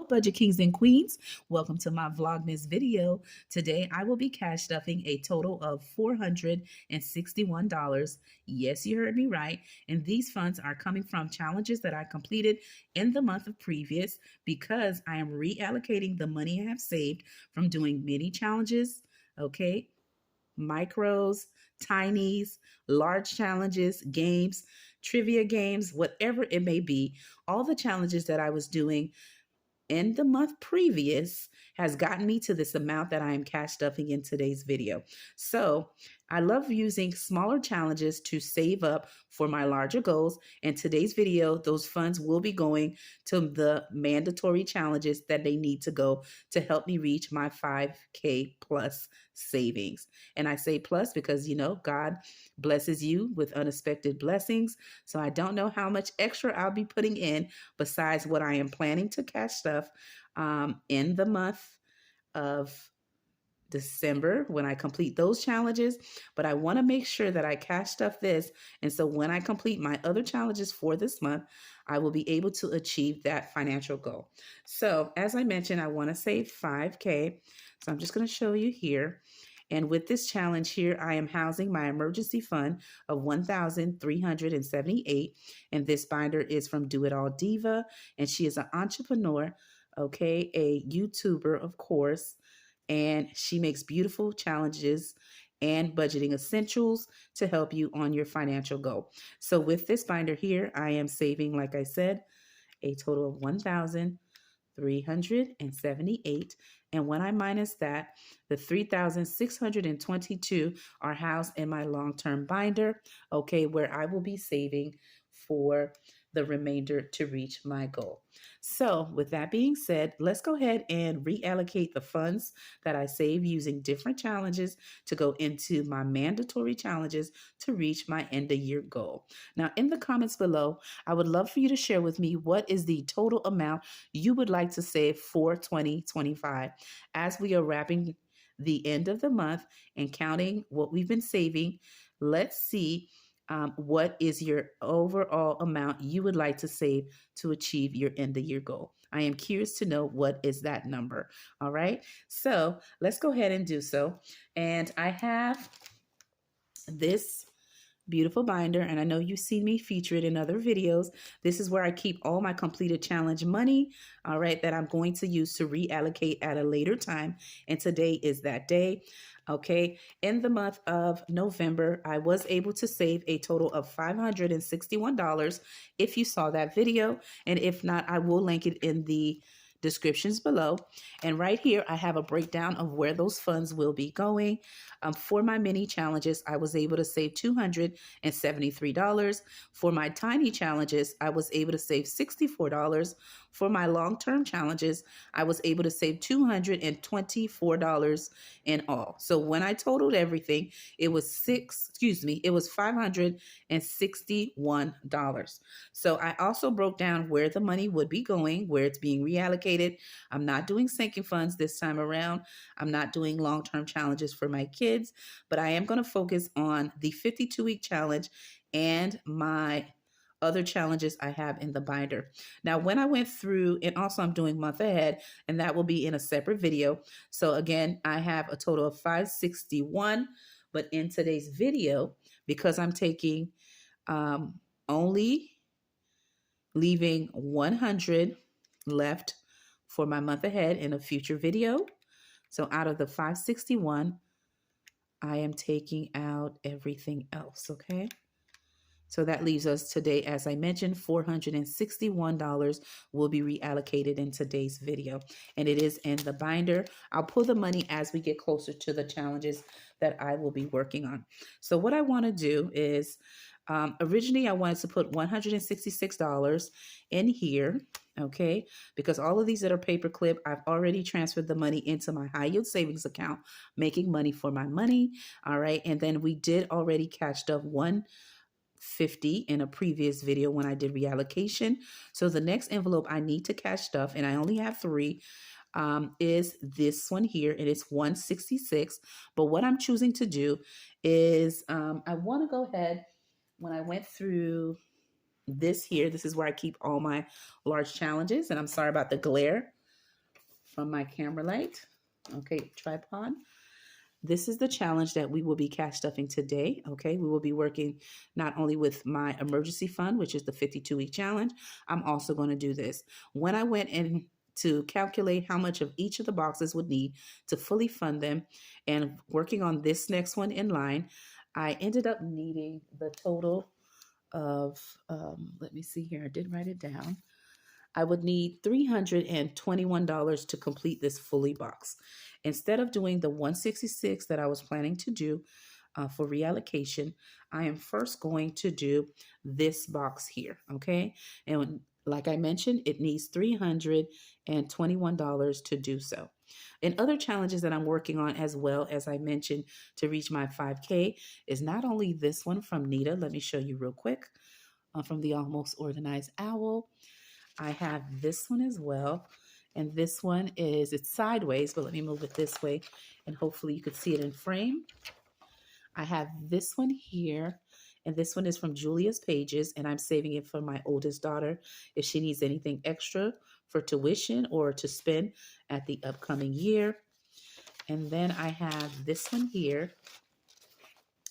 Budget Kings and Queens, welcome to my Vlogmas video. Today I will be cash stuffing a total of $461. Yes, you heard me right. And these funds are coming from challenges that I completed in the month of previous because I am reallocating the money I have saved from doing mini challenges, okay, micros, tinies, large challenges, games, trivia games, whatever it may be. All the challenges that I was doing in the month previous has gotten me to this amount that I am cash stuffing in today's video. So I love using smaller challenges to save up for my larger goals. In today's video, those funds will be going to the mandatory challenges that they need to go to help me reach my 5K plus savings. And I say plus because, God blesses you with unexpected blessings. So I don't know how much extra I'll be putting in besides what I am planning to cash stuff in the month of December when I complete those challenges, but I want to make sure that I cash stuff this. And so when I complete my other challenges for this month, I will be able to achieve that financial goal. So as I mentioned, I want to save 5K. So I'm just going to show you here. And with this challenge here, I am housing my emergency fund of $1,378. And this binder is from Do It All Diva. And she is an entrepreneur, okay, a YouTuber, of course. And she makes beautiful challenges and budgeting essentials to help you on your financial goal. So with this binder here, I am saving, like I said, a total of $1,378. And when I minus that, the $3,622 are housed in my long-term binder, okay, where I will be saving for the remainder to reach my goal. So with that being said, let's go ahead and reallocate the funds that I save using different challenges to go into my mandatory challenges to reach my end of year goal. Now, in the comments below, I would love for you to share with me what is the total amount you would like to save for 2025 as we are wrapping the end of the month and counting what we've been saving. Let's see what is your overall amount you would like to save to achieve your end of year goal. I am curious to know what is that number. All right. So let's go ahead and do so. And I have this beautiful binder, and I know you've seen me feature it in other videos. This is where I keep all my completed challenge money, all right, that I'm going to use to reallocate at a later time. And today is that day. Okay, in the month of November, I was able to save a total of $561 if you saw that video. And if not, I will link it in the descriptions below. And right here, I have a breakdown of where those funds will be going. For my mini challenges, I was able to save $273. For my tiny challenges, I was able to save $64. For my long-term challenges, I was able to save $224 in all. So when I totaled everything, it was $561. So I also broke down where the money would be going, where it's being reallocated. I'm not doing sinking funds this time around. I'm not doing long-term challenges for my kids, but I am going to focus on the 52-week challenge and my other challenges I have in the binder. Now, when I went through, and also I'm doing month ahead, and that will be in a separate video. So again, I have a total of 561, but in today's video, because I'm taking only leaving 100 left for my month ahead in a future video. So out of the 561, I am taking out everything else, okay? So that leaves us today, as I mentioned, $461 will be reallocated in today's video. And it is in the binder. I'll pull the money as we get closer to the challenges that I will be working on. So what I want to do is, originally I wanted to put $166 in here, okay? Because all of these that are paperclip, I've already transferred the money into my high yield savings account, making money for my money, all right? And then we did already catch up $150 in a previous video when I did reallocation. So the next envelope I need to cash stuff, and I only have 3, is this one here, and it's $166. But what I'm choosing to do is I want to go ahead, when I went through this here, this is where I keep all my large challenges, and I'm sorry about the glare. from my camera light. Okay, tripod. This is the challenge that we will be cash stuffing today. Okay, we will be working not only with my emergency fund, which is the 52-week challenge. I'm also going to do this. When I went in to calculate how much of each of the boxes would need to fully fund them, and working on this next one in line, I ended up needing the total of, let me see here, I did write it down. I would need $321 to complete this fully box. Instead of doing the 166 that I was planning to do for reallocation, I am first going to do this box here, okay? And like I mentioned, it needs $321 to do so. And other challenges that I'm working on as well, as I mentioned, to reach my 5K is not only this one from Nita. Let me show you real quick from the Almost Organized Owl. I have this one as well. And this one is, it's sideways, but let me move it this way and hopefully you could see it in frame. I have this one here, and this one is from Julia's Pages, and I'm saving it for my oldest daughter if she needs anything extra for tuition or to spend at the upcoming year. And then I have this one here,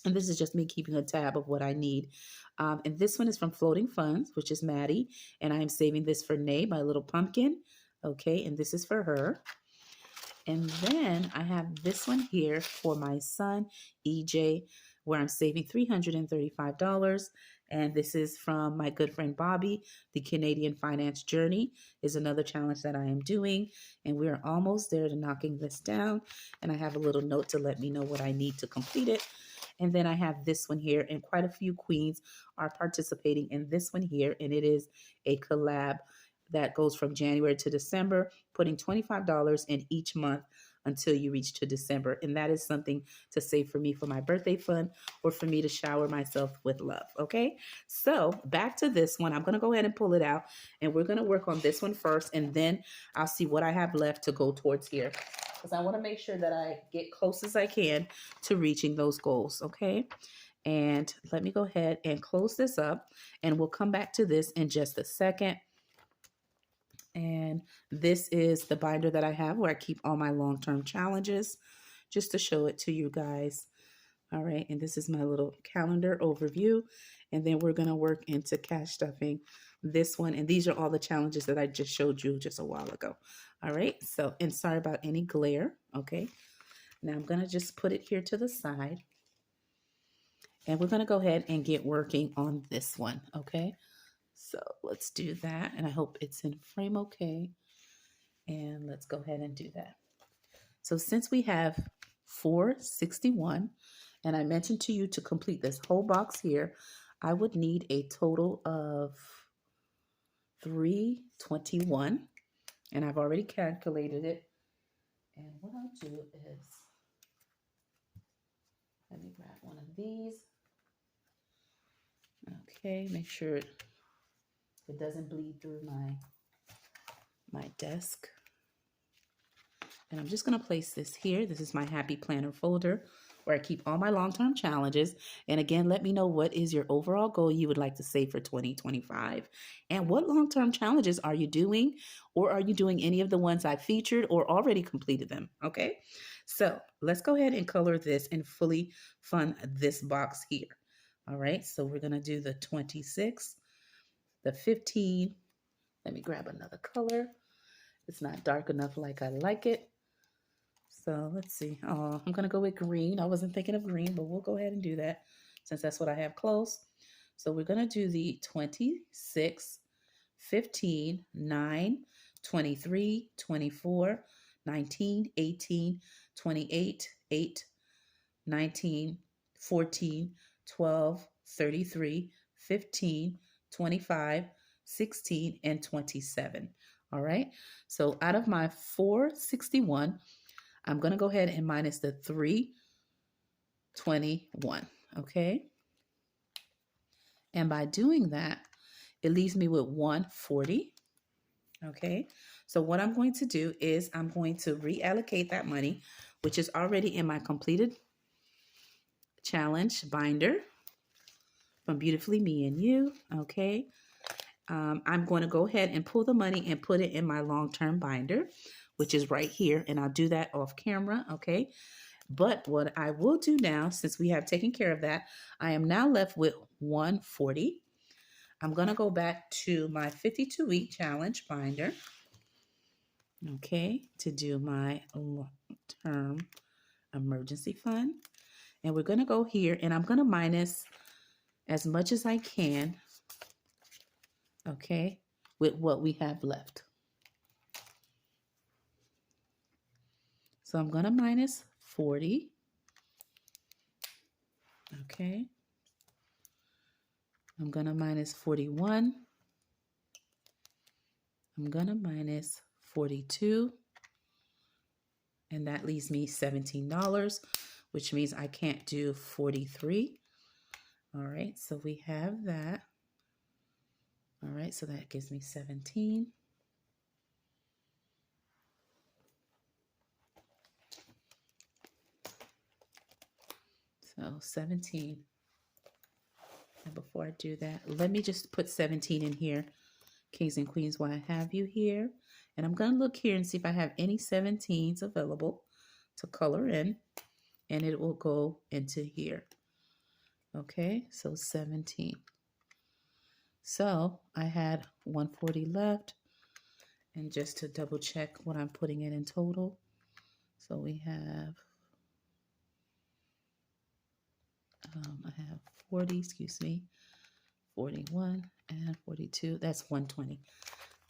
and this is just me keeping a tab of what I need. And this one is from Floating Funds, which is Maddie, and I am saving this for Nay, my little pumpkin. Okay, and this is for her. And then I have this one here for my son, EJ, where I'm saving $335. And this is from my good friend Bobby. The Canadian Finance Journey is another challenge that I am doing. And we are almost there to knocking this down. And I have a little note to let me know what I need to complete it. And then I have this one here, and quite a few queens are participating in this one here. And it is a collab that goes from January to December, putting $25 in each month until you reach to December. And that is something to save for me for my birthday fund or for me to shower myself with love. Okay, so back to this one. I'm going to go ahead and pull it out, and we're going to work on this one first, and then I'll see what I have left to go towards here, because I want to make sure that I get close as I can to reaching those goals. Okay, and let me go ahead and close this up, and we'll come back to this in just a second. And this is the binder that I have where I keep all my long-term challenges, just to show it to you guys. All right, and this is my little calendar overview. And then we're going to work into cash stuffing this one. And these are all the challenges that I just showed you just a while ago. All right, so, and sorry about any glare. Okay, now I'm going to just put it here to the side. And we're going to go ahead and get working on this one. Okay. So let's do that. And I hope it's in frame okay. And let's go ahead and do that. So since we have 461, and I mentioned to you to complete this whole box here, I would need a total of 321. And I've already calculated it. And what I'll do is, let me grab one of these. Okay, make sure it doesn't bleed through my desk. And I'm just going to place this here. This is my Happy Planner folder where I keep all my long-term challenges. And again, let me know what is your overall goal you would like to save for 2025. And what long-term challenges are you doing? Or are you doing any of the ones I featured or already completed them? Okay, so let's go ahead and color this and fully fund this box here. All right, so we're going to do the 26. The 15, let me grab another color. It's not dark enough like I like it. So let's see. Oh, I'm going to go with green. I wasn't thinking of green, but we'll go ahead and do that since that's what I have close. So we're going to do the 26, 15, 9, 23, 24, 19, 18, 28, 8, 19, 14, 12, 33, 15, 25, 16, and 27. All right. So out of my 461, I'm going to go ahead and minus the 321. Okay. And by doing that, it leaves me with 140. Okay. So what I'm going to do is I'm going to reallocate that money, which is already in my completed challenge binder from Beautifully Me and You. Okay. I'm going to go ahead and pull the money and put it in my long-term binder, which is right here. And I'll do that off camera, okay? But what I will do now, since we have taken care of that, I am now left with 140. I'm going to go back to my 52-week challenge binder, okay, to do my long-term emergency fund. And we're going to go here, and I'm going to minus as much as I can, okay, with what we have left. So I'm going to minus 40, okay. I'm going to minus 41. I'm going to minus 42. And that leaves me $17, which means I can't do 43. All right, so we have that. All right, so that gives me 17. So 17. And before I do that, let me just put 17 in here, kings and queens, while I have you here. And I'm going to look here and see if I have any 17s available to color in. And it will go into here. Okay, so 17. So I had 140 left. And just to double check what I'm putting in total. So we have, I have 40, 41 and 42. That's 120.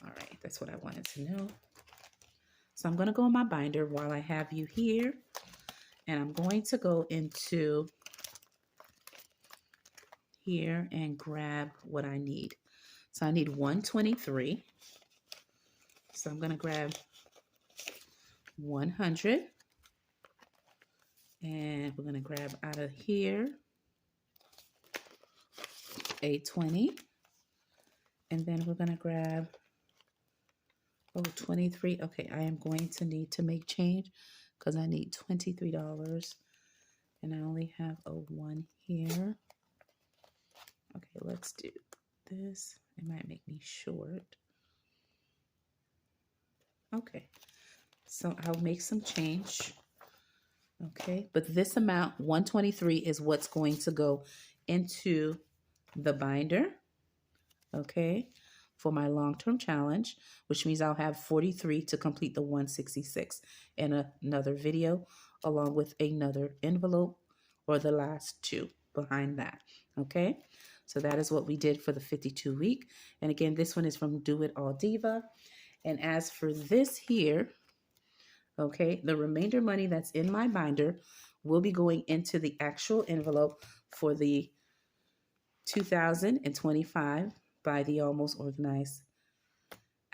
All right, that's what I wanted to know. So I'm going to go in my binder while I have you here. And I'm going to go into here and grab what I need. So I need 123. So I'm going to grab 100. And we're going to grab out of here a 20. And then we're going to grab, 23. Okay, I am going to need to make change because I need $23. And I only have a 1 here. Okay, let's do this. It might make me short. Okay, so I'll make some change. Okay, but this amount, 123, is what's going to go into the binder, okay, for my long-term challenge, which means I'll have 43 to complete the 166 in another video, along with another envelope or the last 2 behind that, okay? So that is what we did for the 52 week. And again, this one is from Do It All Diva. And as for this here, okay, the remainder money that's in my binder will be going into the actual envelope for the 2025 by the Almost Organized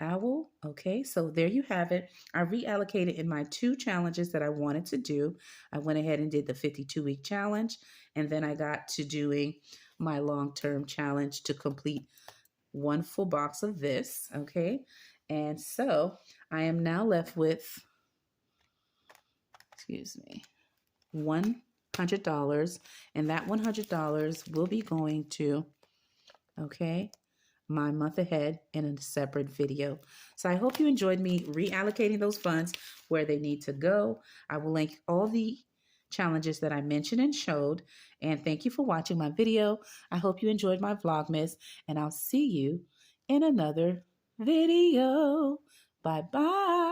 Owl. Okay, so there you have it. I reallocated in my 2 challenges that I wanted to do. I went ahead and did the 52-week challenge, and then I got to doing my long-term challenge to complete 1 full box of this. Okay, and so I am now left with, $100, and that $100 will be going to, okay, my month ahead in a separate video. So I hope you enjoyed me reallocating those funds where they need to go. I will link all the challenges that I mentioned and showed. And thank you for watching my video. I hope you enjoyed my Vlogmas, and I'll see you in another video. Bye-bye.